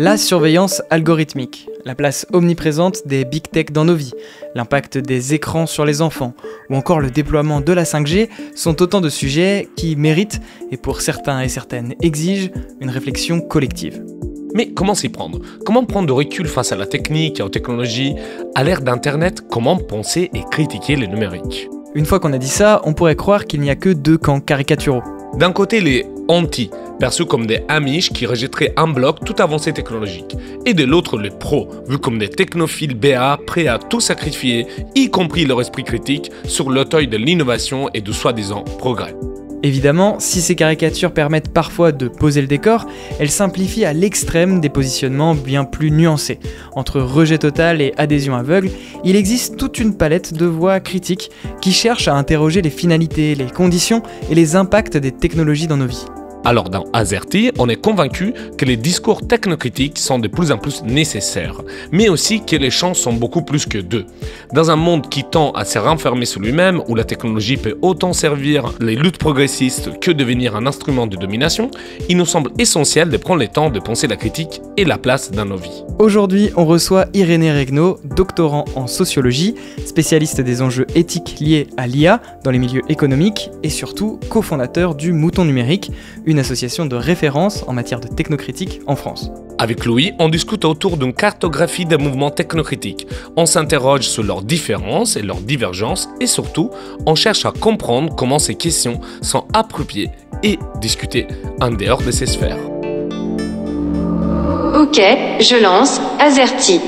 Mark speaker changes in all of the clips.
Speaker 1: La surveillance algorithmique, la place omniprésente des big tech dans nos vies, l'impact des écrans sur les enfants, ou encore le déploiement de la 5G sont autant de sujets qui méritent, et pour certains et certaines exigent, une réflexion collective.
Speaker 2: Mais comment s'y prendre? Comment prendre de recul face à la technique et aux technologies? À l'ère d'Internet, comment penser et critiquer le numérique?
Speaker 1: Une fois qu'on a dit ça, on pourrait croire qu'il n'y a que deux camps caricaturaux.
Speaker 2: D'un côté, les anti, perçus comme des amish qui rejetteraient en bloc toute avancée technologique. Et de l'autre, les pros, vus comme des technophiles BA prêts à tout sacrifier, y compris leur esprit critique, sur l'auteuil de l'innovation et du soi-disant progrès.
Speaker 1: Évidemment, si ces caricatures permettent parfois de poser le décor, elles simplifient à l'extrême des positionnements bien plus nuancés. Entre rejet total et adhésion aveugle, il existe toute une palette de voix critiques qui cherchent à interroger les finalités, les conditions et les impacts des technologies dans nos vies.
Speaker 2: Alors dans Azerty, on est convaincu que les discours technocritiques sont de plus en plus nécessaires, mais aussi que les champs sont beaucoup plus que deux. Dans un monde qui tend à se renfermer sur lui-même, où la technologie peut autant servir les luttes progressistes que devenir un instrument de domination, il nous semble essentiel de prendre le temps de penser la critique et la place dans nos vies.
Speaker 1: Aujourd'hui, on reçoit Irénée Regnault, doctorant en sociologie, spécialiste des enjeux éthiques liés à l'IA dans les milieux économiques et surtout cofondateur du Mouton Numérique, une association de référence en matière de technocritique en France.
Speaker 2: Avec Louis, on discute autour d'une cartographie des mouvements technocritiques. On s'interroge sur leurs différences et leurs divergences et surtout, on cherche à comprendre comment ces questions sont appropriées et discutées en dehors de ces sphères.
Speaker 3: Ok, je lance Azerty.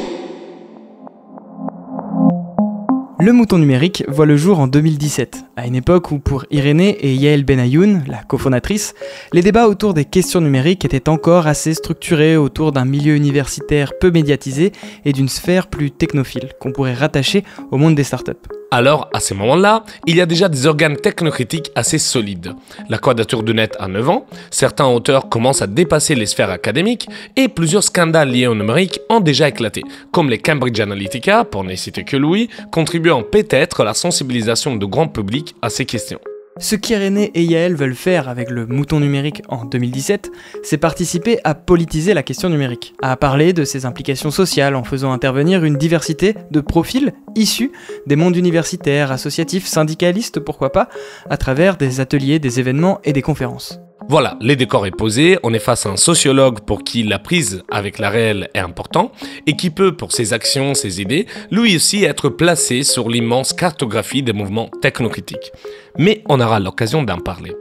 Speaker 1: Le Mouton Numérique voit le jour en 2017, à une époque où pour Irénée et Yael Benayoun, la cofondatrice, les débats autour des questions numériques étaient encore assez structurés autour d'un milieu universitaire peu médiatisé et d'une sphère plus technophile, qu'on pourrait rattacher au monde des startups.
Speaker 2: Alors, à ce moment-là, il y a déjà des organes technocritiques assez solides. La Quadrature du Net a 9 ans, certains auteurs commencent à dépasser les sphères académiques et plusieurs scandales liés au numérique ont déjà éclaté, comme les Cambridge Analytica, pour ne citer que Louis, contribuant peut-être à la sensibilisation du grand public à ces questions.
Speaker 1: Ce qu'Irénée et Yael veulent faire avec le Mouton Numérique en 2017, c'est participer à politiser la question numérique, à parler de ses implications sociales en faisant intervenir une diversité de profils issus des mondes universitaires, associatifs, syndicalistes, pourquoi pas, à travers des ateliers, des événements et des conférences.
Speaker 2: Voilà, le décor est posé, on est face à un sociologue pour qui la prise avec la réelle est important et qui peut, pour ses actions, ses idées, lui aussi être placé sur l'immense cartographie des mouvements technocritiques. Mais on aura l'occasion d'en parler.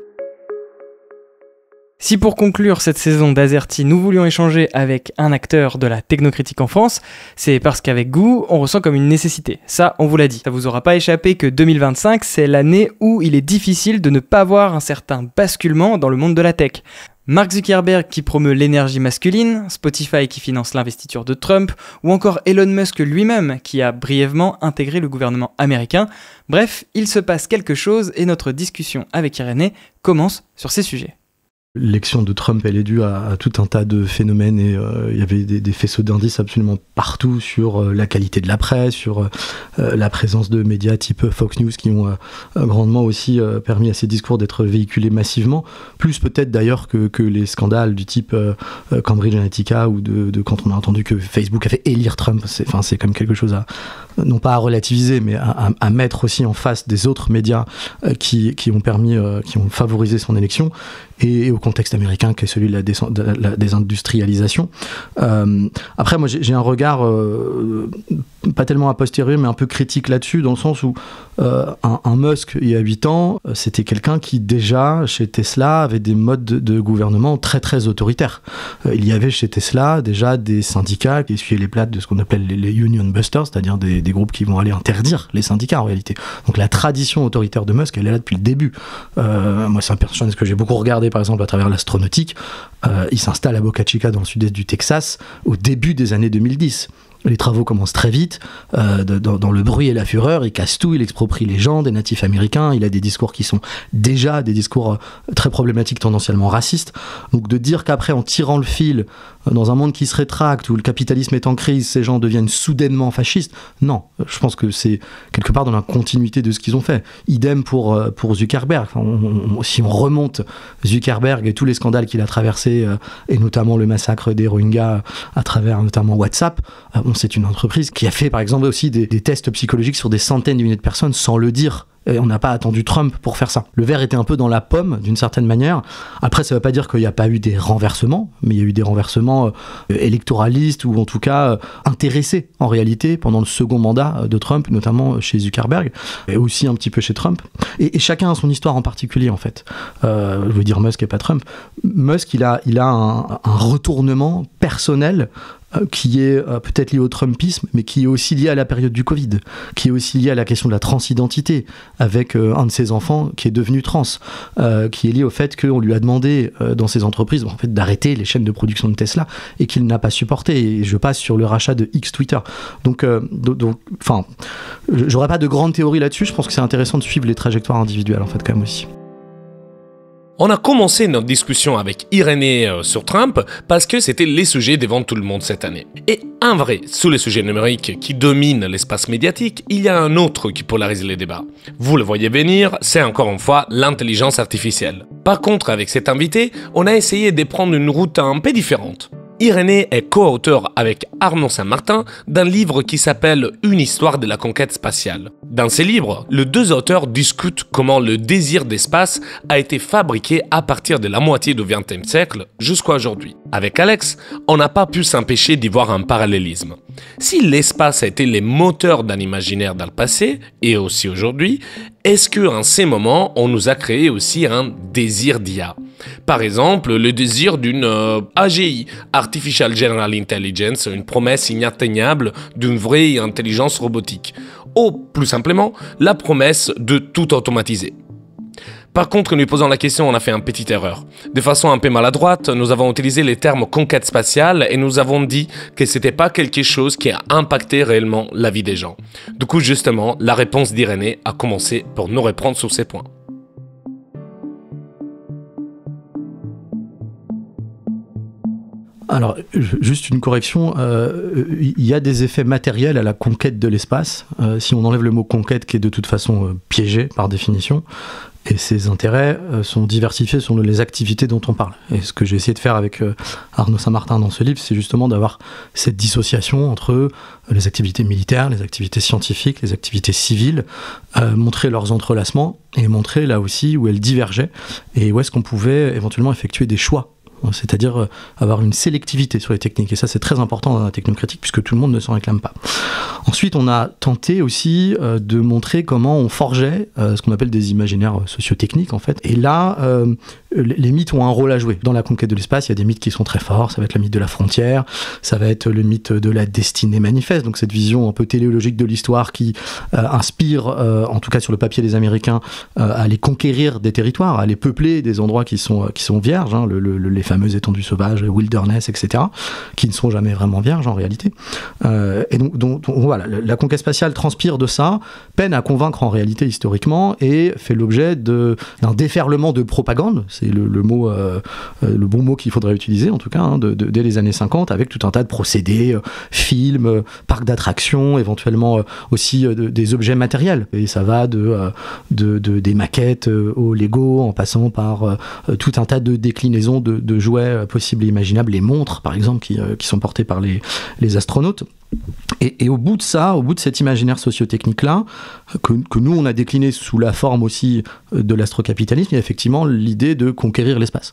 Speaker 1: Si pour conclure cette saison d'Azerty, nous voulions échanger avec un acteur de la technocritique en France, c'est parce qu'avec Goût, on ressent comme une nécessité. Ça, on vous l'a dit. Ça vous aura pas échappé que 2025, c'est l'année où il est difficile de ne pas voir un certain basculement dans le monde de la tech. Mark Zuckerberg qui promeut l'énergie masculine, Spotify qui finance l'investiture de Trump, ou encore Elon Musk lui-même qui a brièvement intégré le gouvernement américain. Bref, il se passe quelque chose et notre discussion avec Irénée commence sur ces sujets.
Speaker 4: L'élection de Trump, elle est due à tout un tas de phénomènes et il y avait des faisceaux d'indices absolument partout sur la qualité de la presse, sur la présence de médias type Fox News qui ont grandement aussi permis à ces discours d'être véhiculés massivement, plus peut-être d'ailleurs que les scandales du type Cambridge Analytica ou de quand on a entendu que Facebook a fait élire Trump. C'est quand même quelque chose à, non pas à relativiser, mais à mettre aussi en face des autres médias qui ont favorisé son élection. Et au contexte américain qui est celui de la désindustrialisation. Après, moi, j'ai un regard pas tellement a posteriori, mais un peu critique là-dessus, dans le sens où un Musk, il y a 8 ans, c'était quelqu'un qui déjà, chez Tesla, avait des modes de gouvernement très très autoritaires. Il y avait chez Tesla déjà des syndicats qui essuyaient les plates de ce qu'on appelle les union busters, c'est-à-dire des groupes qui vont aller interdire les syndicats en réalité. Donc la tradition autoritaire de Musk, elle est là depuis le début. Moi, c'est un personnage que j'ai beaucoup regardé, par exemple, à travers l'astronautique. Il s'installe à Boca Chica, dans le sud-est du Texas, au début des années 2010. Les travaux commencent très vite, dans le bruit et la fureur, il casse tout, il exproprie les gens, des natifs américains, il a des discours qui sont déjà des discours très problématiques, tendanciellement racistes. Donc de dire qu'après, en tirant le fil, dans un monde qui se rétracte, où le capitalisme est en crise, ces gens deviennent soudainement fascistes. Non, je pense que c'est quelque part dans la continuité de ce qu'ils ont fait. Idem pour Zuckerberg. Si on remonte Zuckerberg et tous les scandales qu'il a traversés, et notamment le massacre des Rohingyas à travers notamment WhatsApp, c'est une entreprise qui a fait par exemple aussi des tests psychologiques sur des centaines de milliers de personnes sans le dire. Et on n'a pas attendu Trump pour faire ça. Le verre était un peu dans la pomme, d'une certaine manière. Après, ça ne veut pas dire qu'il n'y a pas eu des renversements, mais il y a eu des renversements électoralistes ou en tout cas intéressés en réalité pendant le second mandat de Trump, notamment chez Zuckerberg, et aussi un petit peu chez Trump. Et chacun a son histoire en particulier, en fait. Je veux dire Musk et pas Trump. Musk, il a un retournement personnel qui est peut-être lié au Trumpisme, mais qui est aussi lié à la période du Covid, qui est aussi lié à la question de la transidentité, avec un de ses enfants qui est devenu trans, qui est lié au fait qu'on lui a demandé dans ses entreprises en fait, d'arrêter les chaînes de production de Tesla, et qu'il n'a pas supporté. Et je passe sur le rachat de X Twitter. Donc j'aurais pas de grande théorie là-dessus, je pense que c'est intéressant de suivre les trajectoires individuelles, en fait, quand même aussi.
Speaker 2: On a commencé notre discussion avec Irénée sur Trump parce que c'était les sujets devant tout le monde cette année. Et un vrai, sous les sujets numériques qui dominent l'espace médiatique, il y a un autre qui polarise les débats. Vous le voyez venir, c'est encore une fois l'intelligence artificielle. Par contre, avec cet invité, on a essayé de prendre une route un peu différente. Irénée est co-auteur avec Arnaud Saint-Martin d'un livre qui s'appelle « Une histoire de la conquête spatiale ». Dans ces livres, les deux auteurs discutent comment le désir d'espace a été fabriqué à partir de la moitié du XXe siècle jusqu'à aujourd'hui. Avec Alex, on n'a pas pu s'empêcher d'y voir un parallélisme. Si l'espace a été le moteur d'un imaginaire dans le passé, et aussi aujourd'hui, est-ce qu'en ces moments, on nous a créé aussi un désir d'IA ? Par exemple, le désir d'une AGI, Artificial General Intelligence, une promesse inatteignable d'une vraie intelligence robotique. Ou, plus simplement, la promesse de tout automatiser. Par contre, en lui posant la question, on a fait une petite erreur. De façon un peu maladroite, nous avons utilisé les termes conquête spatiale et nous avons dit que c'était pas quelque chose qui a impacté réellement la vie des gens. Du coup, justement, la réponse d'Irénée a commencé pour nous reprendre sur ces points.
Speaker 4: Alors, juste une correction, il y a des effets matériels à la conquête de l'espace, si on enlève le mot conquête qui est de toute façon piégé par définition, et ses intérêts sont diversifiés selon les activités dont on parle. Et ce que j'ai essayé de faire avec Arnaud Saint-Martin dans ce livre, c'est justement d'avoir cette dissociation entre les activités militaires, les activités scientifiques, les activités civiles, montrer leurs entrelacements et montrer là aussi où elles divergeaient et où est-ce qu'on pouvait éventuellement effectuer des choix. C'est-à-dire avoir une sélectivité sur les techniques. Et ça, c'est très important dans la technocritique, puisque tout le monde ne s'en réclame pas. Ensuite, on a tenté aussi de montrer comment on forgeait ce qu'on appelle des imaginaires socio-techniques, en fait. Et là, les mythes ont un rôle à jouer. Dans la conquête de l'espace, il y a des mythes qui sont très forts. Ça va être le mythe de la frontière, ça va être le mythe de la destinée manifeste, donc cette vision un peu téléologique de l'histoire qui inspire, en tout cas sur le papier des Américains, à aller conquérir des territoires, à aller peupler des endroits qui sont vierges, hein, les fameuses étendues sauvages, wilderness, etc., qui ne sont jamais vraiment vierges en réalité. Et donc voilà, la conquête spatiale transpire de ça, peine à convaincre en réalité historiquement, et fait l'objet d'un déferlement de propagande, c'est le bon mot qu'il faudrait utiliser en tout cas, hein, dès les années 50, avec tout un tas de procédés, films, parcs d'attractions, éventuellement aussi des objets matériels. Et ça va des maquettes aux Lego, en passant par tout un tas de déclinaisons de jouets possibles et imaginables, les montres par exemple qui sont portées par les astronautes. Et au bout de ça, au bout de cet imaginaire socio-technique-là, que nous on a décliné sous la forme aussi de l'astrocapitalisme, il y a effectivement l'idée de conquérir l'espace.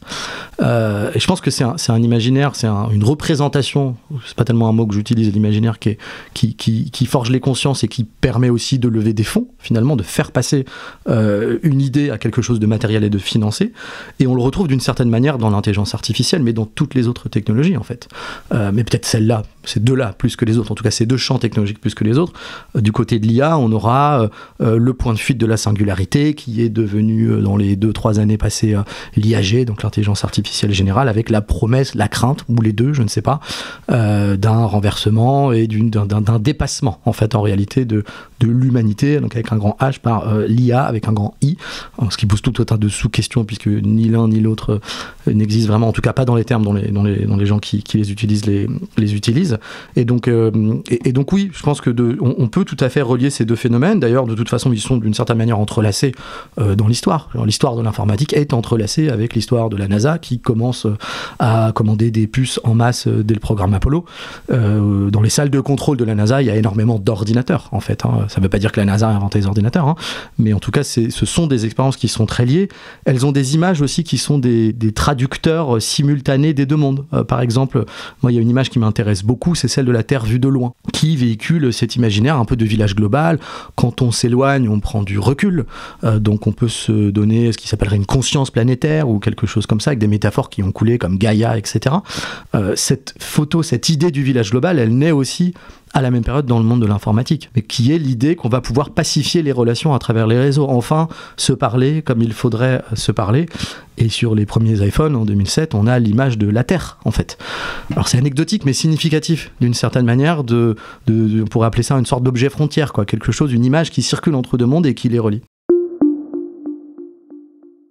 Speaker 4: Et je pense que c'est un imaginaire, une représentation, c'est pas tellement un mot que j'utilise, l'imaginaire qui forge les consciences et qui permet aussi de lever des fonds, finalement, de faire passer une idée à quelque chose de matériel et de financé. Et on le retrouve d'une certaine manière dans l'intelligence artificielle, mais dans toutes les autres technologies en fait. Mais peut-être celle-là, ces deux-là plus que les autres, en tout cas ces deux champs technologiques plus que les autres. Du côté de l'IA, on aura le point de fuite de la singularité qui est de devenu dans les 2-3 années passées l'IAG, donc l'intelligence artificielle générale, avec la promesse, la crainte, ou les deux, je ne sais pas, d'un renversement et d'un dépassement, en fait, en réalité, de l'humanité, donc avec un grand H, par l'IA avec un grand I, ce qui pose tout un tas de sous-questions, puisque ni l'un ni l'autre n'existe vraiment, en tout cas pas dans les termes dont les gens qui les utilisent les utilisent. Et donc oui, je pense que on peut tout à fait relier ces deux phénomènes. D'ailleurs, de toute façon, ils sont d'une certaine manière entrelacés dans l'histoire. L'histoire de l'informatique est entrelacée avec l'histoire de la NASA, qui commence à commander des puces en masse dès le programme Apollo. Dans les salles de contrôle de la NASA, il y a énormément d'ordinateurs, en fait. Ça ne veut pas dire que la NASA a inventé les ordinateurs, mais en tout cas, ce sont des expériences qui sont très liées. Elles ont des images aussi qui sont des traducteurs simultanés des deux mondes. Par exemple, moi, il y a une image qui m'intéresse beaucoup, c'est celle de la Terre vue de loin, qui véhicule cet imaginaire un peu de village global. Quand on s'éloigne, on prend du recul, donc on peut se donner ce qui s'appellerait une conscience planétaire ou quelque chose comme ça, avec des métaphores qui ont coulé comme Gaïa, etc. Cette photo, cette idée du village global, elle naît aussi à la même période dans le monde de l'informatique, mais qui est l'idée qu'on va pouvoir pacifier les relations à travers les réseaux, enfin se parler comme il faudrait se parler. Et sur les premiers iPhones en 2007, on a l'image de la Terre, en fait. Alors c'est anecdotique mais significatif d'une certaine manière, on pourrait appeler ça une sorte d'objet frontière, quoi, quelque chose, une image qui circule entre deux mondes et qui les relie.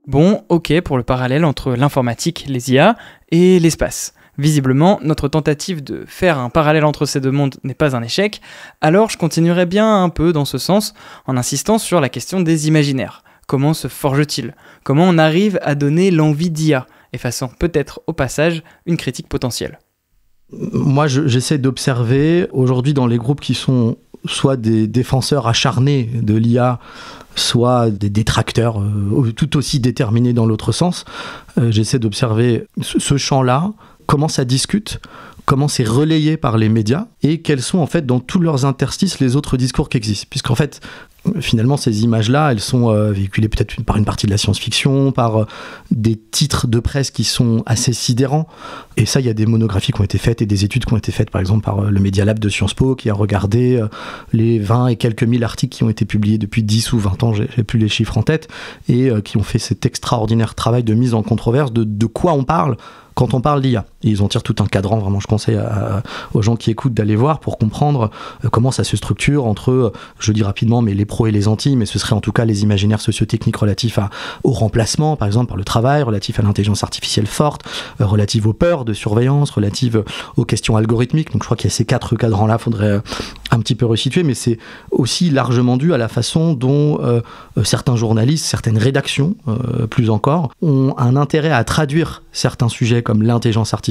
Speaker 1: Bon, ok pour le parallèle entre l'informatique, les IA et l'espace. Visiblement, notre tentative de faire un parallèle entre ces deux mondes n'est pas un échec, alors je continuerai bien un peu dans ce sens en insistant sur la question des imaginaires. Comment se forge-t-il ? Comment on arrive à donner l'envie d'IA, effaçant peut-être au passage une critique potentielle ?
Speaker 4: Moi, j'essaie d'observer aujourd'hui dans les groupes qui sont soit des défenseurs acharnés de l'IA, soit des détracteurs tout aussi déterminés dans l'autre sens. J'essaie d'observer ce champ-là, comment ça discute, comment c'est relayé par les médias, et quels sont en fait dans tous leurs interstices les autres discours qui existent. Puisqu'en fait, finalement, ces images-là, elles sont véhiculées peut-être par une partie de la science-fiction, par des titres de presse qui sont assez sidérants. Et ça, il y a des monographies qui ont été faites et des études qui ont été faites, par exemple, par le Media Lab de Sciences Po, qui a regardé les 20 et quelques mille articles qui ont été publiés depuis 10 ou 20 ans, j'ai plus les chiffres en tête, et qui ont fait cet extraordinaire travail de mise en controverse de quoi on parle quand on parle d'IA. Et ils en tirent tout un cadran, vraiment je conseille aux gens qui écoutent d'aller voir pour comprendre comment ça se structure entre, je dis rapidement, mais les pros et les anti, mais ce serait en tout cas les imaginaires sociotechniques relatifs au remplacement, par exemple par le travail, relatifs à l'intelligence artificielle forte, relatifs aux peurs de surveillance, relatifs aux questions algorithmiques. Donc je crois qu'il y a ces 4 cadrans-là, faudrait un petit peu resituer, mais c'est aussi largement dû à la façon dont certains journalistes, certaines rédactions, plus encore, ont un intérêt à traduire certains sujets comme l'intelligence artificielle,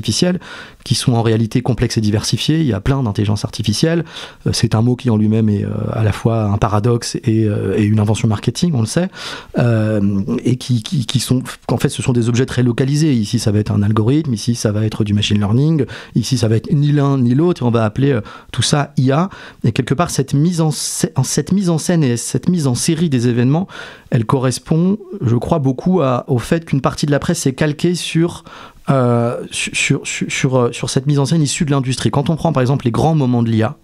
Speaker 4: qui sont en réalité complexes et diversifiés. Il y a plein d'intelligence artificielle. C'est un mot qui en lui-même est à la fois un paradoxe et une invention marketing, on le sait, et qui sont, en fait, ce sont des objets très localisés. Ici, ça va être un algorithme, ici, ça va être du machine learning, ici, ça va être ni l'un ni l'autre, et on va appeler tout ça IA. Et quelque part, cette mise en scène et cette mise en série des événements, elle correspond, je crois, beaucoup au fait qu'une partie de la presse s'est calquée sur cette mise en scène issue de l'industrie. Quand on prend par exemple les grands moments de l'IA,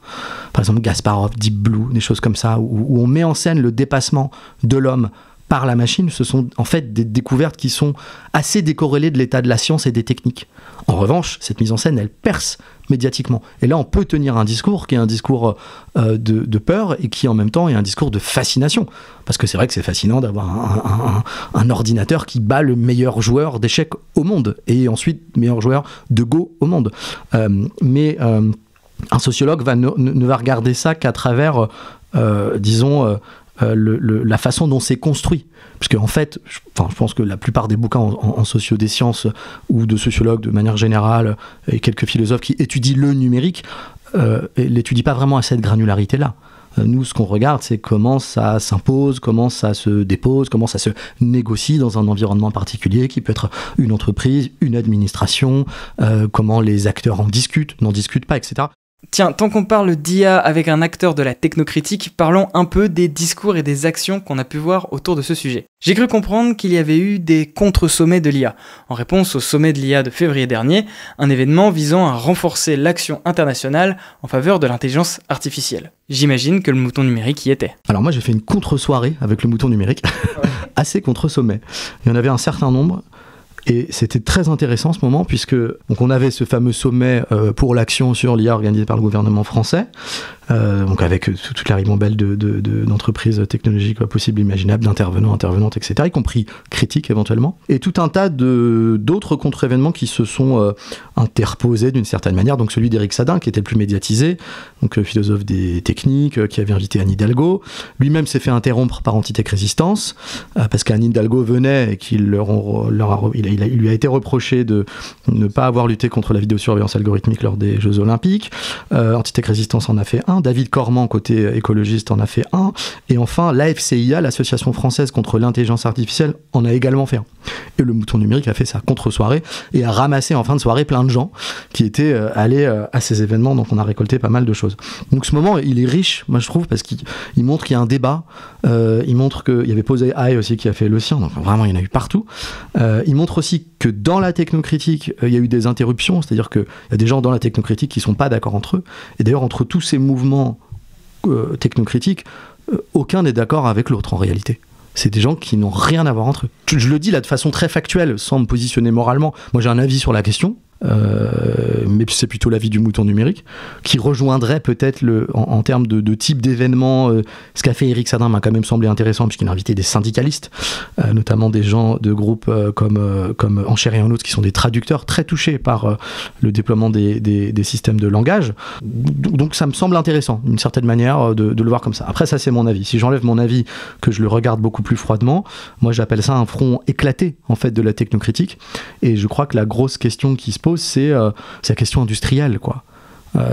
Speaker 4: par exemple Gasparov, Deep Blue, des choses comme ça, où on met en scène le dépassement de l'homme par la machine, ce sont en fait des découvertes qui sont assez décorrélées de l'état de la science et des techniques. En revanche, cette mise en scène, elle perce médiatiquement. Et là, on peut tenir un discours qui est un discours de peur et qui en même temps est un discours de fascination. Parce que c'est vrai que c'est fascinant d'avoir un ordinateur qui bat le meilleur joueur d'échecs au monde et ensuite meilleur joueur de Go au monde. Mais un sociologue ne va regarder ça qu'à travers, disons, la façon dont c'est construit. Parce qu'en fait, je pense que la plupart des bouquins en socio des sciences ou de sociologues de manière générale, et quelques philosophes qui étudient le numérique, l'étudient pas vraiment à cette granularité-là. Nous, ce qu'on regarde, c'est comment ça s'impose, comment ça se dépose, comment ça se négocie dans un environnement particulier qui peut être une entreprise, une administration, comment les acteurs en discutent, n'en discutent pas, etc.
Speaker 1: Tiens, tant qu'on parle d'IA avec un acteur de la technocritique, parlons un peu des discours et des actions qu'on a pu voir autour de ce sujet. J'ai cru comprendre qu'il y avait eu des contre-sommets de l'IA, en réponse au sommet de l'IA de février dernier, un événement visant à renforcer l'action internationale en faveur de l'intelligence artificielle. J'imagine que le mouton numérique y était.
Speaker 4: Alors moi j'ai fait une contre-soirée avec le mouton numérique, assez contre-sommet. Il y en avait un certain nombre. Et c'était très intéressant ce moment puisque donc on avait ce fameux sommet pour l'action sur l'IA organisé par le gouvernement français, donc avec toute la ribambelle d'entreprises technologiques possibles, imaginables, d'intervenants, intervenantes, etc., y compris critiques éventuellement, et tout un tas d'autres contre-événements qui se sont interposés d'une certaine manière, donc celui d'Éric Sadin qui était le plus médiatisé, donc philosophe des techniques, qui avait invité Anne Hidalgo, lui-même s'est fait interrompre par Antitech Résistance, parce qu'Anne Hidalgo venait et qu'il il lui a été reproché de ne pas avoir lutté contre la vidéosurveillance algorithmique lors des Jeux Olympiques. Antitech Résistance en a fait un. David Corman, côté écologiste, en a fait un. Et enfin, l'AFCIA, l'Association française contre l'intelligence artificielle, en a également fait un. Et le mouton numérique a fait sa contre-soirée et a ramassé en fin de soirée plein de gens qui étaient allés à ces événements. Donc on a récolté pas mal de choses. Donc ce moment, il est riche, moi je trouve, parce qu'il montre qu'il y a un débat. Il montre qu'il y avait Posey High aussi qui a fait le sien. Donc vraiment, il y en a eu partout. Il montre aussi que dans la technocritique, il y a eu des interruptions, c'est-à-dire qu'il y a des gens dans la technocritique qui ne sont pas d'accord entre eux. Et d'ailleurs, entre tous ces mouvements technocritiques, aucun n'est d'accord avec l'autre en réalité. C'est des gens qui n'ont rien à voir entre eux. Je le dis là de façon très factuelle, sans me positionner moralement. Moi, j'ai un avis sur la question. Mais c'est plutôt l'avis du mouton numérique qui rejoindrait peut-être en termes de type d'événement. Ce qu'a fait Éric Sadin m'a quand même semblé intéressant puisqu'il a invité des syndicalistes, notamment des gens de groupes comme En Chair et en Os qui sont des traducteurs très touchés par le déploiement des systèmes de langage. Donc ça me semble intéressant d'une certaine manière de le voir comme ça. Après ça c'est mon avis. Si j'enlève mon avis, que je le regarde beaucoup plus froidement, moi j'appelle ça un front éclaté en fait de la technocritique, et je crois que la grosse question qui se pose c'est la question industrielle, quoi.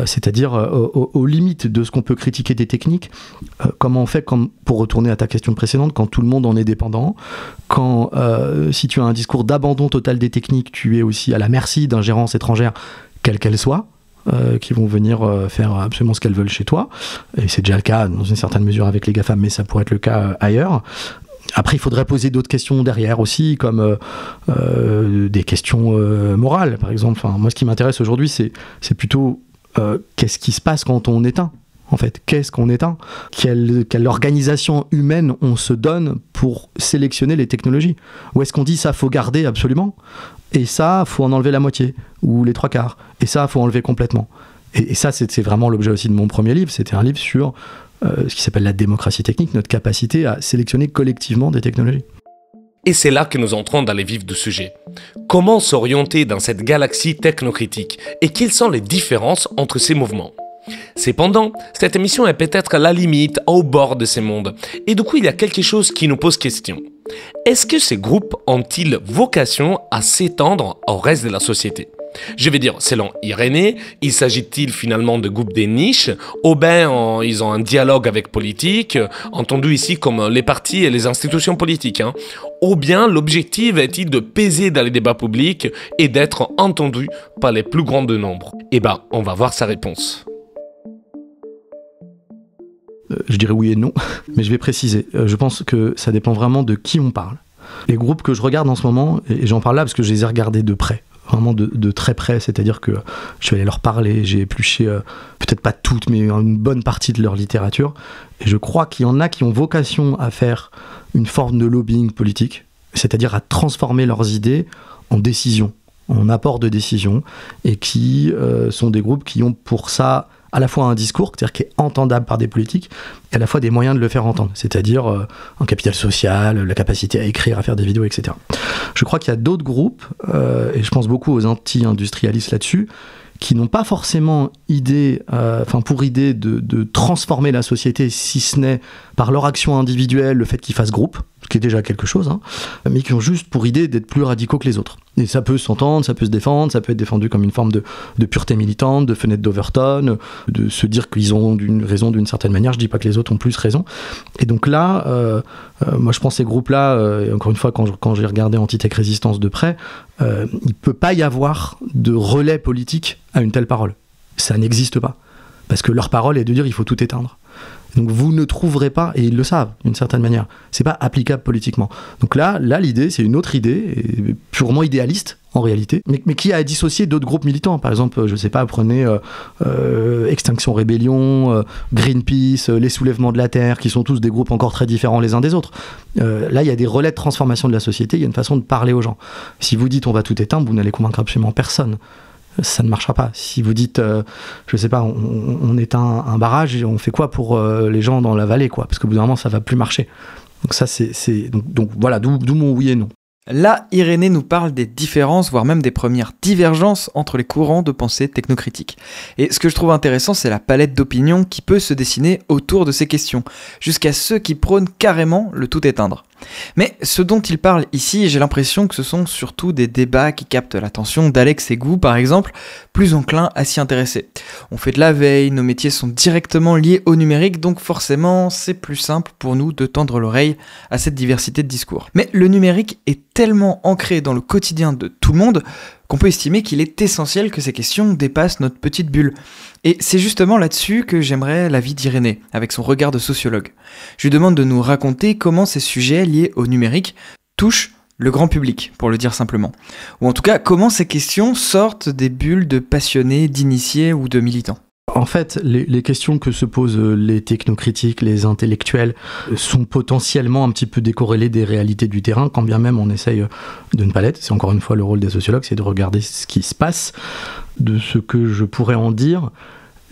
Speaker 4: C'est-à-dire aux limites de ce qu'on peut critiquer des techniques, comment on fait, pour retourner à ta question précédente, quand tout le monde en est dépendant, quand si tu as un discours d'abandon total des techniques, tu es aussi à la merci d'ingérences étrangères, quelles qu'elles soient, qui vont venir faire absolument ce qu'elles veulent chez toi, et c'est déjà le cas dans une certaine mesure avec les GAFAM, mais ça pourrait être le cas ailleurs. Après, il faudrait poser d'autres questions derrière aussi, comme des questions morales, par exemple. Enfin, moi, ce qui m'intéresse aujourd'hui, c'est plutôt qu'est-ce qui se passe quand on éteint, en fait. Qu'est-ce qu'on éteint ? Quelle organisation humaine on se donne pour sélectionner les technologies ? Ou est-ce qu'on dit ça, faut garder absolument, et ça, faut en enlever la moitié, ou les 3/4, et ça, faut enlever complètement. Et ça, c'est vraiment l'objet aussi de mon premier livre. C'était un livre sur ce qui s'appelle la démocratie technique, notre capacité à sélectionner collectivement des technologies.
Speaker 2: Et c'est là que nous entrons dans les vifs du sujet. Comment s'orienter dans cette galaxie technocritique et quelles sont les différences entre ces mouvements ? Cependant, cette émission est peut-être à la limite, au bord de ces mondes. Et du coup, il y a quelque chose qui nous pose question. Est-ce que ces groupes ont-ils vocation à s'étendre au reste de la société ? Je vais dire, selon Irénée, il s'agit-il finalement de groupes des niches, ou bien ils ont un dialogue avec politique, entendu ici comme les partis et les institutions politiques, ou bien l'objectif est-il de peser dans les débats publics et d'être entendu par les plus grands de nombre ? Eh ben, on va voir sa réponse.
Speaker 4: Je dirais oui et non, mais je vais préciser. Je pense que ça dépend vraiment de qui on parle. Les groupes que je regarde en ce moment, et j'en parle là parce que je les ai regardés de près, vraiment de très près, c'est-à-dire que je suis allé leur parler, j'ai épluché peut-être pas toutes, mais une bonne partie de leur littérature, et je crois qu'il y en a qui ont vocation à faire une forme de lobbying politique, c'est-à-dire à transformer leurs idées en décisions, en apport de décision, et qui sont des groupes qui ont pour ça à la fois un discours, c'est-à-dire qui est entendable par des politiques, et à la fois des moyens de le faire entendre, c'est-à-dire un capital social, la capacité à écrire, à faire des vidéos, etc. Je crois qu'il y a d'autres groupes, et je pense beaucoup aux anti-industrialistes là-dessus, qui n'ont pas forcément pour idée de transformer la société, si ce n'est par leur action individuelle, le fait qu'ils fassent groupe, ce qui est déjà quelque chose, mais qui ont juste pour idée d'être plus radicaux que les autres. Et ça peut s'entendre, ça peut se défendre, ça peut être défendu comme une forme de pureté militante, de fenêtre d'Overton, de se dire qu'ils ont raison d'une certaine manière. Je dis pas que les autres ont plus raison. Et donc là, moi je pense ces groupes-là, et encore une fois, quand j'ai regardé Antitech Résistance de près, il peut pas y avoir de relais politique à une telle parole. Ça n'existe pas. Parce que leur parole est de dire il faut tout éteindre. Donc vous ne trouverez pas, et ils le savent d'une certaine manière, c'est pas applicable politiquement. Donc là l'idée, c'est une autre idée, purement idéaliste en réalité, mais qui a dissocié d'autres groupes militants. Par exemple, je sais pas, prenez Extinction Rébellion, Greenpeace, les Soulèvements de la Terre, qui sont tous des groupes encore très différents les uns des autres. Là, il y a des relais de transformation de la société, il y a une façon de parler aux gens. Si vous dites on va tout éteindre, vous n'allez convaincre absolument personne. Ça ne marchera pas. Si vous dites, je sais pas, on éteint un barrage, on fait quoi pour les gens dans la vallée, quoi, parce qu'au bout d'un moment, ça va plus marcher. Donc ça, donc voilà, d'où mon oui et non.
Speaker 1: Là, Irénée nous parle des différences, voire même des premières divergences entre les courants de pensée technocritique. Et ce que je trouve intéressant, c'est la palette d'opinions qui peut se dessiner autour de ces questions, jusqu'à ceux qui prônent carrément le tout éteindre. Mais ce dont il parle ici, j'ai l'impression que ce sont surtout des débats qui captent l'attention d'Alex et Gu, par exemple, plus enclins à s'y intéresser. On fait de la veille, nos métiers sont directement liés au numérique, donc forcément c'est plus simple pour nous de tendre l'oreille à cette diversité de discours. Mais le numérique est tellement ancré dans le quotidien de tout le monde qu'on peut estimer qu'il est essentiel que ces questions dépassent notre petite bulle. Et c'est justement là-dessus que j'aimerais l'avis d'Irénée, avec son regard de sociologue. Je lui demande de nous raconter comment ces sujets liés au numérique touchent le grand public, pour le dire simplement. Ou en tout cas, comment ces questions sortent des bulles de passionnés, d'initiés ou de militants.
Speaker 4: En fait, les questions que se posent les technocritiques, les intellectuels, sont potentiellement un petit peu décorrélées des réalités du terrain, quand bien même on essaye de ne pas l'être. C'est encore une fois le rôle des sociologues, c'est de regarder ce qui se passe. De ce que je pourrais en dire,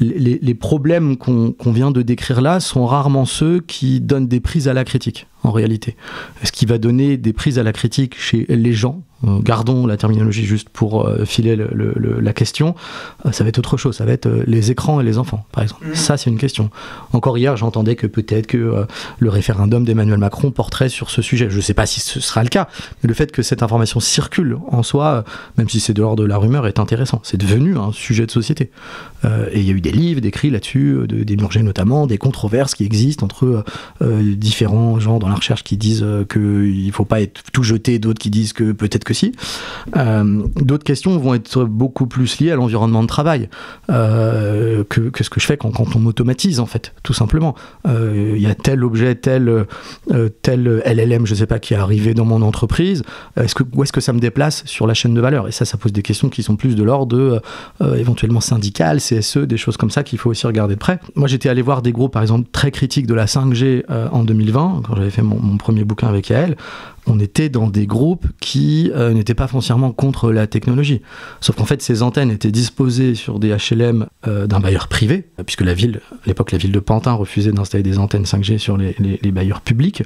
Speaker 4: les problèmes qu'on vient de décrire là sont rarement ceux qui donnent des prises à la critique, en réalité. Ce qui va donner des prises à la critique chez les gens, gardons la terminologie juste pour filer la question, ça va être autre chose, ça va être les écrans et les enfants, par exemple. Ça, c'est une question. Encore hier, j'entendais que peut-être que le référendum d'Emmanuel Macron porterait sur ce sujet. Je ne sais pas si ce sera le cas, mais le fait que cette information circule en soi, même si c'est de l'ordre de la rumeur, est intéressant. C'est devenu un sujet de société. Et il y a eu des livres, des écrits là-dessus, des Murger notamment, des controverses qui existent entre différents gens dans la recherche qui disent qu'il ne faut pas être tout jeté, d'autres qui disent que peut-être que si. D'autres questions vont être beaucoup plus liées à l'environnement de travail que ce que je fais quand on m'automatise, en fait, tout simplement. Il y a tel objet, tel LLM, je ne sais pas, qui est arrivé dans mon entreprise. Où est-ce que ça me déplace sur la chaîne de valeur? Et ça pose des questions qui sont plus de l'ordre de éventuellement syndicales, CSE, des choses comme ça qu'il faut aussi regarder de près. Moi, j'étais allé voir des groupes, par exemple, très critiques de la 5G en 2020, quand j'avais fait mon premier bouquin avec Yael. On était dans des groupes qui n'étaient pas foncièrement contre la technologie. Sauf qu'en fait, ces antennes étaient disposées sur des HLM d'un bailleur privé, puisque à l'époque, la ville de Pantin refusait d'installer des antennes 5G sur les bailleurs publics.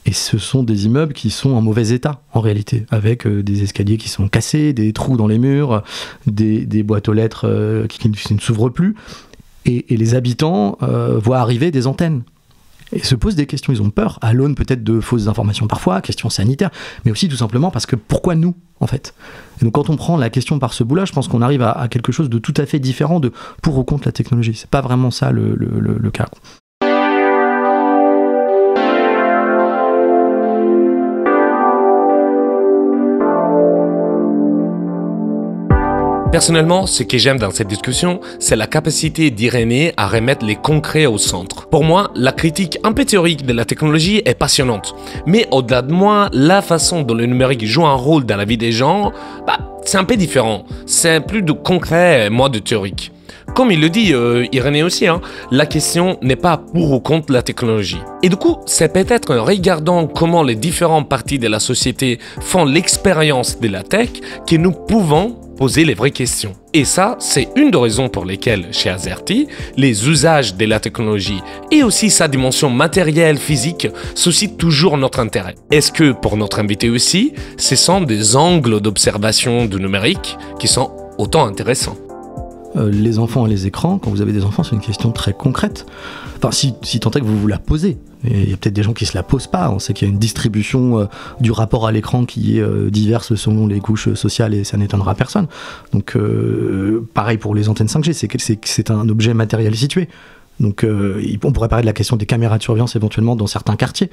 Speaker 4: Et ce sont des immeubles qui sont en mauvais état, en réalité, avec des escaliers qui sont cassés, des trous dans les murs, des boîtes aux lettres qui ne s'ouvrent plus. Et les habitants voient arriver des antennes. Et se posent des questions, ils ont peur, à l'aune peut-être de fausses informations parfois, questions sanitaires, mais aussi tout simplement parce que pourquoi nous, en fait? Et donc quand on prend la question par ce bout-là, je pense qu'on arrive à quelque chose de tout à fait différent de pour ou contre la technologie. C'est pas vraiment ça le cas.
Speaker 2: Personnellement, ce que j'aime dans cette discussion, c'est la capacité d'Irénée à remettre les concrets au centre. Pour moi, la critique un peu théorique de la technologie est passionnante. Mais au-delà de moi, la façon dont le numérique joue un rôle dans la vie des gens, c'est un peu différent. C'est plus de concret et moins de théorique. Comme il le dit, Irénée aussi, la question n'est pas pour ou contre la technologie. Et du coup, c'est peut-être en regardant comment les différentes parties de la société font l'expérience de la tech que nous pouvons poser les vraies questions. Et ça, c'est une des raisons pour lesquelles, chez Azerty, les usages de la technologie et aussi sa dimension matérielle, physique, suscitent toujours notre intérêt. Est-ce que, pour notre invité aussi, ce sont des angles d'observation du numérique qui sont autant intéressants?
Speaker 4: Les enfants et les écrans, quand vous avez des enfants, c'est une question très concrète. Enfin, si tant est que vous vous la posez. Et il y a peut-être des gens qui se la posent pas. On sait qu'il y a une distribution du rapport à l'écran qui est diverse selon les couches sociales et ça n'étonnera personne. Donc, pareil pour les antennes 5G, c'est un objet matériel situé. Donc on pourrait parler de la question des caméras de surveillance éventuellement dans certains quartiers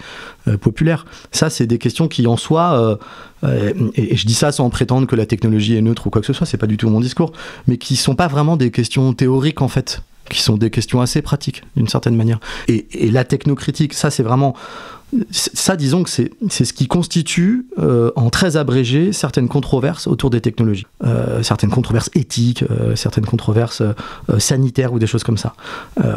Speaker 4: populaires. Ça, c'est des questions qui en soi, et je dis ça sans prétendre que la technologie est neutre ou quoi que ce soit, c'est pas du tout mon discours, mais qui sont pas vraiment des questions théoriques en fait, qui sont des questions assez pratiques, d'une certaine manière. Et la technocritique, ça c'est vraiment... Ça, disons que c'est ce qui constitue, en très abrégé, certaines controverses autour des technologies. Certaines controverses éthiques, certaines controverses sanitaires ou des choses comme ça.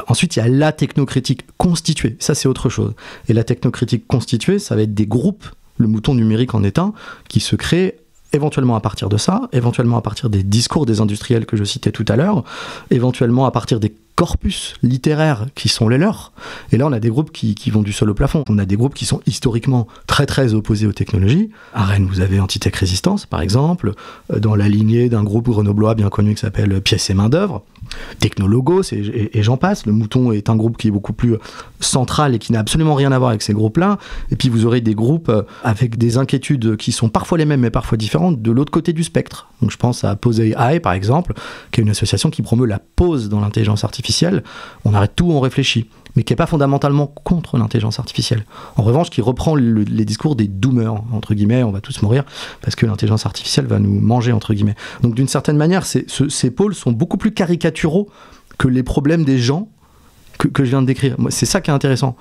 Speaker 4: Ensuite, il y a la technocritique constituée. Ça, c'est autre chose. Et la technocritique constituée, ça va être des groupes, le mouton numérique en est un, qui se créent éventuellement à partir de ça, éventuellement à partir des discours des industriels que je citais tout à l'heure, éventuellement à partir des corpus littéraires qui sont les leurs. Et là, on a des groupes qui vont du sol au plafond. On a des groupes qui sont historiquement très très opposés aux technologies. À Rennes, vous avez Antitech Résistance, par exemple, dans la lignée d'un groupe grenoblois bien connu qui s'appelle Pièces et Main d'œuvre, Technologos, et j'en passe. Le Mouton est un groupe qui est beaucoup plus central et qui n'a absolument rien à voir avec ces groupes-là. Et puis vous aurez des groupes avec des inquiétudes qui sont parfois les mêmes mais parfois différentes de l'autre côté du spectre. Donc je pense à Pause AI, par exemple, qui est une association qui promeut la pause dans l'intelligence artificielle. On arrête tout, on réfléchit, mais qui n'est pas fondamentalement contre l'intelligence artificielle. En revanche, qui reprend les discours des doomers, entre guillemets, on va tous mourir parce que l'intelligence artificielle va nous manger, entre guillemets. Donc d'une certaine manière, ces pôles sont beaucoup plus caricaturaux que les problèmes des gens que je viens de décrire. C'est ça qui est intéressant.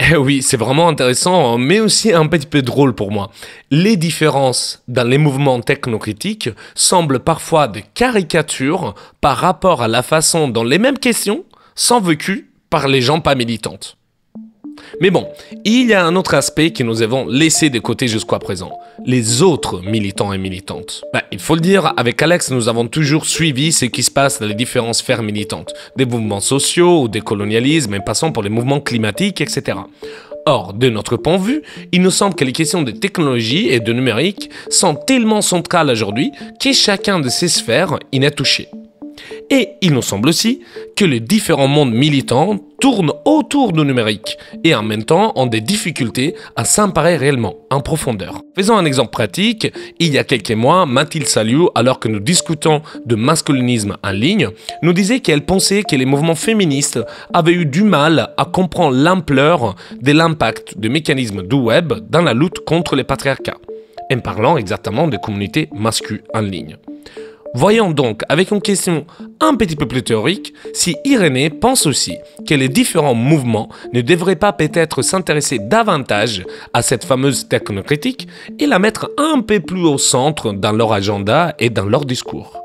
Speaker 2: Eh oui, c'est vraiment intéressant, mais aussi un petit peu drôle pour moi. Les différences dans les mouvements technocritiques semblent parfois des caricatures par rapport à la façon dont les mêmes questions sont vécues par les gens pas militantes. Mais bon, il y a un autre aspect que nous avons laissé de côté jusqu'à présent, les autres militants et militantes. Il faut le dire, avec Alex, nous avons toujours suivi ce qui se passe dans les différentes sphères militantes, des mouvements sociaux ou des colonialismes, en passant par les mouvements climatiques, etc. Or, de notre point de vue, il nous semble que les questions de technologie et de numérique sont tellement centrales aujourd'hui que chacun de ces sphères y est touché. Et il nous semble aussi que les différents mondes militants tournent autour du numérique et en même temps ont des difficultés à s'emparer réellement, en profondeur. Faisons un exemple pratique. Il y a quelques mois, Mathilde Saliou, alors que nous discutons de masculinisme en ligne, nous disait qu'elle pensait que les mouvements féministes avaient eu du mal à comprendre l'ampleur de l'impact des mécanismes du web dans la lutte contre les patriarcats, en parlant exactement des communautés masculines en ligne. Voyons donc, avec une question un petit peu plus théorique, si Irénée pense aussi que les différents mouvements ne devraient pas peut-être s'intéresser davantage à cette fameuse technocritique et la mettre un peu plus au centre dans leur agenda et dans leur discours.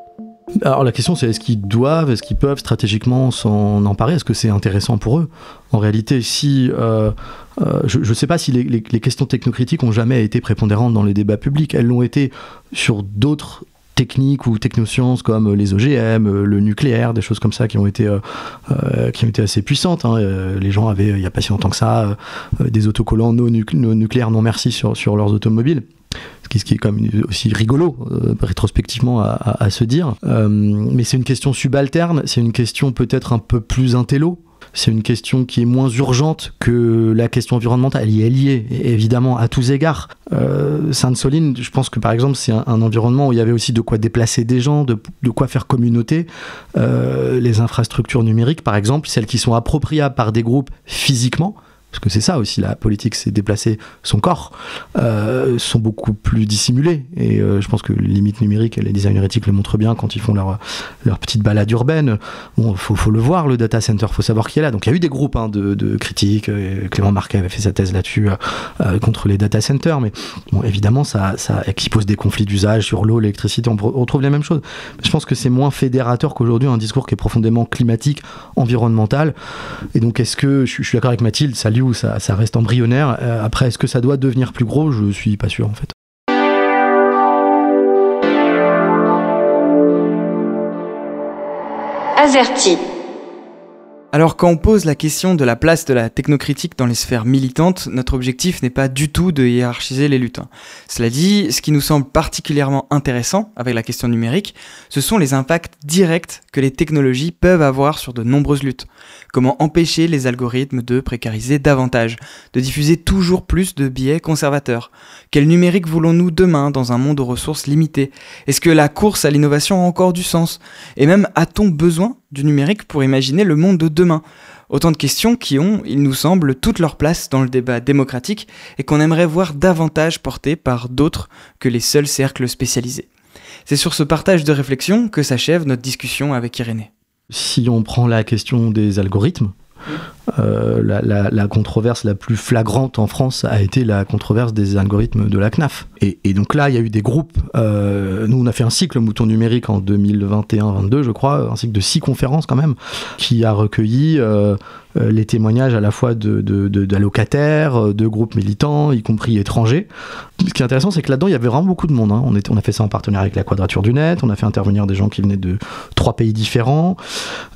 Speaker 4: Alors la question c'est est-ce qu'ils doivent, est-ce qu'ils peuvent stratégiquement s'en emparer, est-ce que c'est intéressant pour eux ? En réalité, si je ne sais pas si les questions technocritiques ont jamais été prépondérantes dans les débats publics, elles l'ont été sur d'autres techniques ou technosciences comme les OGM, le nucléaire, des choses comme ça qui ont été assez puissantes. Les gens avaient, il n'y a pas si longtemps que ça, des autocollants nucléaires non merci sur leurs automobiles. Ce qui est quand même aussi rigolo, rétrospectivement, à se dire. Mais c'est une question subalterne, c'est une question peut-être un peu plus intello. C'est une question qui est moins urgente que la question environnementale. Elle y est liée, évidemment, à tous égards. Sainte-Soline, je pense que, par exemple, c'est un environnement où il y avait aussi de quoi déplacer des gens, de quoi faire communauté. Les infrastructures numériques, par exemple, celles qui sont appropriables par des groupes physiquement, parce que c'est ça aussi la politique, c'est déplacer son corps, sont beaucoup plus dissimulés. Et je pense que les limites numériques, et les designers éthiques le montrent bien quand ils font leur petite balade urbaine. Bon, faut le voir, le data center, faut savoir qui est là. Donc il y a eu des groupes de critiques, Clément Marquet avait fait sa thèse là-dessus contre les data centers, mais bon, évidemment, ça qui pose des conflits d'usage sur l'eau, l'électricité, on retrouve les mêmes choses. Mais je pense que c'est moins fédérateur qu'aujourd'hui un discours qui est profondément climatique, environnemental. Et donc est-ce que, je suis d'accord avec Mathilde, salut, où ça reste embryonnaire. Après, est-ce que ça doit devenir plus gros ? Je suis pas sûr en fait.
Speaker 3: Azerty.
Speaker 1: Alors quand on pose la question de la place de la technocritique dans les sphères militantes, notre objectif n'est pas du tout de hiérarchiser les luttes. Cela dit, ce qui nous semble particulièrement intéressant avec la question numérique, ce sont les impacts directs que les technologies peuvent avoir sur de nombreuses luttes. Comment empêcher les algorithmes de précariser davantage, de diffuser toujours plus de biais conservateurs ? Quel numérique voulons-nous demain dans un monde aux ressources limitées ? Est-ce que la course à l'innovation a encore du sens ? Et même, a-t-on besoin du numérique pour imaginer le monde de demain ? Autant de questions qui ont, il nous semble, toute leur place dans le débat démocratique et qu'on aimerait voir davantage portées par d'autres que les seuls cercles spécialisés. C'est sur ce partage de réflexion que s'achève notre discussion avec Irénée.
Speaker 4: Si on prend la question des algorithmes, la controverse la plus flagrante en France a été la controverse des algorithmes de la CNAF. Et donc là, il y a eu des groupes. Nous, on a fait un cycle Mouton Numérique en 2021-22, je crois, un cycle de 6 conférences quand même, qui a recueilli les témoignages à la fois d'allocataires, de groupes militants, y compris étrangers. Ce qui est intéressant, c'est que là-dedans, il y avait vraiment beaucoup de monde. Hein. On a fait ça en partenariat avec la Quadrature du Net, on a fait intervenir des gens qui venaient de 3 pays différents,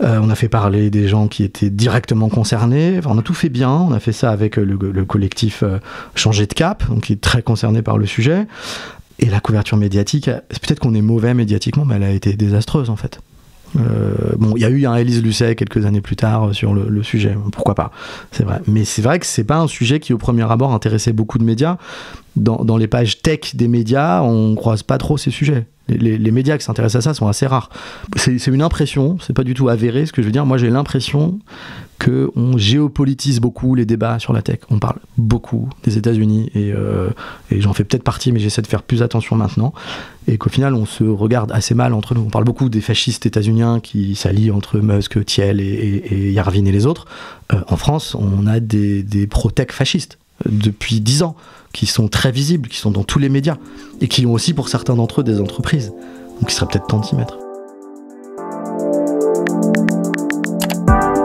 Speaker 4: on a fait parler des gens qui étaient directement concernés, enfin, on a tout fait bien, on a fait ça avec le collectif Changer de Cap, donc qui est très concerné par le sujet. Et la couverture médiatique, peut-être qu'on est mauvais médiatiquement, mais elle a été désastreuse en fait. Il y a eu un Élise Lucet quelques années plus tard sur le sujet, pourquoi pas, c'est vrai. Mais c'est vrai que c'est pas un sujet qui au premier abord intéressait beaucoup de médias. Dans les pages tech des médias, on croise pas trop ces sujets. Les médias qui s'intéressent à ça sont assez rares. C'est une impression, c'est pas du tout avéré ce que je veux dire. Moi j'ai l'impression qu'on géopolitise beaucoup les débats sur la tech. On parle beaucoup des États-Unis et j'en fais peut-être partie, mais j'essaie de faire plus attention maintenant. Et qu'au final, on se regarde assez mal entre nous. On parle beaucoup des fascistes états-uniens qui s'allient entre Musk, Thiel et Yarvin et les autres. En France, on a des pro-tech fascistes depuis 10 ans, qui sont très visibles, qui sont dans tous les médias, et qui ont aussi pour certains d'entre eux des entreprises. Donc il serait peut-être temps de s'y mettre.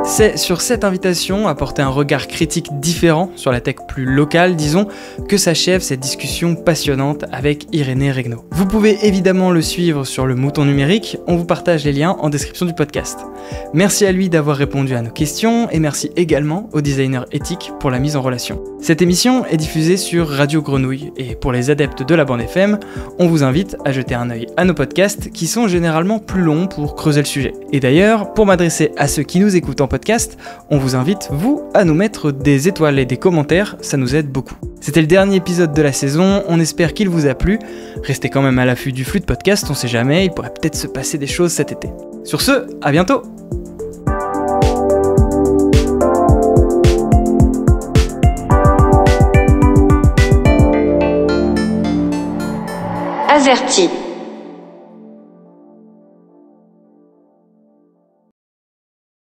Speaker 1: C'est sur cette invitation à porter un regard critique différent sur la tech plus locale, disons, que s'achève cette discussion passionnante avec Irénée Regnault. Vous pouvez évidemment le suivre sur le Mouton Numérique, on vous partage les liens en description du podcast. Merci à lui d'avoir répondu à nos questions et merci également au designer éthique pour la mise en relation. Cette émission est diffusée sur Radio Grenouille et pour les adeptes de la bande FM, on vous invite à jeter un œil à nos podcasts qui sont généralement plus longs pour creuser le sujet. Et d'ailleurs, pour m'adresser à ceux qui nous écoutent en podcast, on vous invite, vous, à nous mettre des étoiles et des commentaires, ça nous aide beaucoup. C'était le dernier épisode de la saison, on espère qu'il vous a plu. Restez quand même à l'affût du flux de podcast, on sait jamais, il pourrait peut-être se passer des choses cet été. Sur ce, à bientôt!
Speaker 3: Azerty.